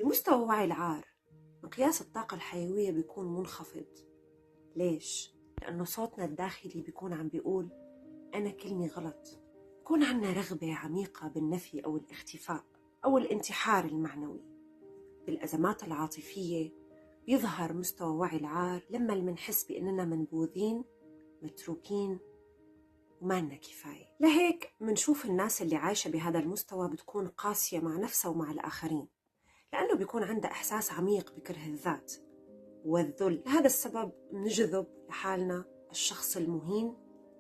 بمستوى وعي العار مقياس الطاقة الحيوية بيكون منخفض. ليش؟ لأنه صوتنا الداخلي بيكون عم بيقول أنا كلمي غلط. بيكون عنا رغبة عميقة بالنفي أو الاختفاء أو الانتحار المعنوي. بالأزمات العاطفية بيظهر مستوى وعي العار لما منحس بأننا منبوذين متروكين وما لنا كفاية. لهيك منشوف الناس اللي عايشة بهذا المستوى بتكون قاسية مع نفسها ومع الآخرين، لأنه بيكون عندها إحساس عميق بكره الذات والذل. لهذا السبب منجذب لحالنا الشخص المهين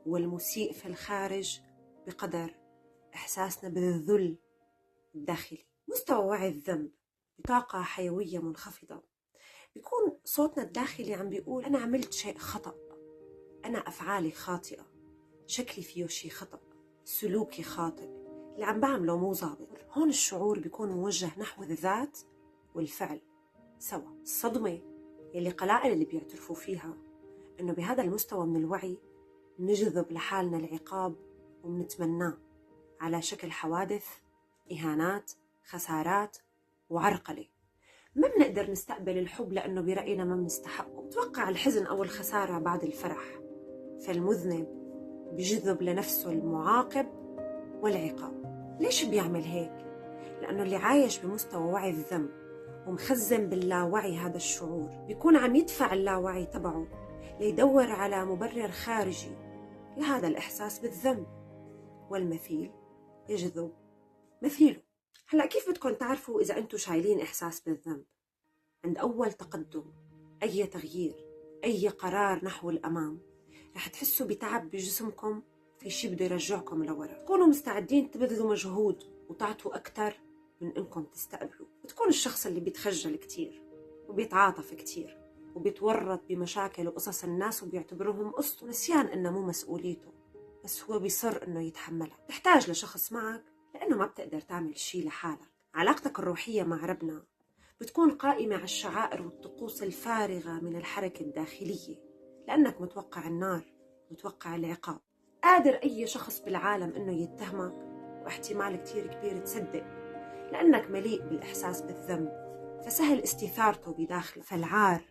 والمسيء في الخارج بقدر إحساسنا بالذل الداخلي. مستوى وعي الذنب بطاقة حيوية منخفضة بيكون صوتنا الداخلي عم بيقول أنا عملت شيء خطأ، أنا أفعالي خاطئة، شكلي فيه شيء خطأ، سلوكي خاطئ، اللي عم بعمله مو ظابط. هون الشعور بيكون موجه نحو الذات والفعل سوا. الصدمة يلي قلائل اللي بيعترفوا فيها إنه بهذا المستوى من الوعي نجذب لحالنا العقاب ومنتمناه على شكل حوادث، إهانات، خسارات وعرقلة. ما بنقدر نستقبل الحب لأنه برأينا ما بنستحقه. توقع الحزن أو الخسارة بعد الفرح، فالمذنب بجذب لنفسه المعاقب والعقاب. ليش بيعمل هيك؟ لأنه اللي عايش بمستوى وعي الذنب ومخزن باللاوعي هذا الشعور بيكون عم يدفع اللاوعي تبعه ليدور على مبرر خارجي لهذا الإحساس بالذنب، والمثيل يجذب مثيله. هلأ كيف بدكم تعرفوا إذا أنتم شايلين إحساس بالذنب؟ عند أول تقدم، أي تغيير، أي قرار نحو الأمام، رح تحسوا بتعب بجسمكم، في شي بده يرجعكم لورا. تكونوا مستعدين تبذلوا مجهود وتعطوا أكتر من إنكم تستقبلوا. بتكون الشخص اللي بيتخجل كتير وبيتعاطف كتير وبيتورط بمشاكل وقصص الناس وبيعتبرهم قصته، نسيان إنه مو مسؤوليته، بس هو بيصر إنه يتحملها. تحتاج لشخص معك لأنه ما بتقدر تعمل شي لحالك. علاقتك الروحية مع ربنا بتكون قائمة على الشعائر والطقوس الفارغة من الحركة الداخلية، لأنك متوقع النار، متوقع العقاب. قادر أي شخص بالعالم إنه يتهمك، واحتمال كتير كبير تصدق لأنك مليء بالإحساس بالذنب، فسهل استثارته بداخله. فالعار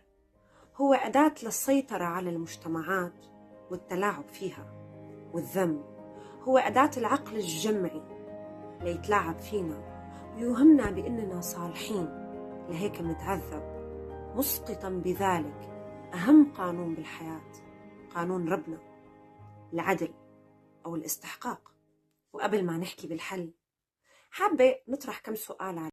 هو أداة للسيطرة على المجتمعات والتلاعب فيها، والذنب هو أداة العقل الجمعي ليتلاعب فينا ويوهمنا بأننا صالحين. لهيك منتعذب مسقطا بذلك أهم قانون بالحياة، قانون ربنا، العدل أو الاستحقاق. وقبل ما نحكي بالحل، حابة نطرح كم سؤال على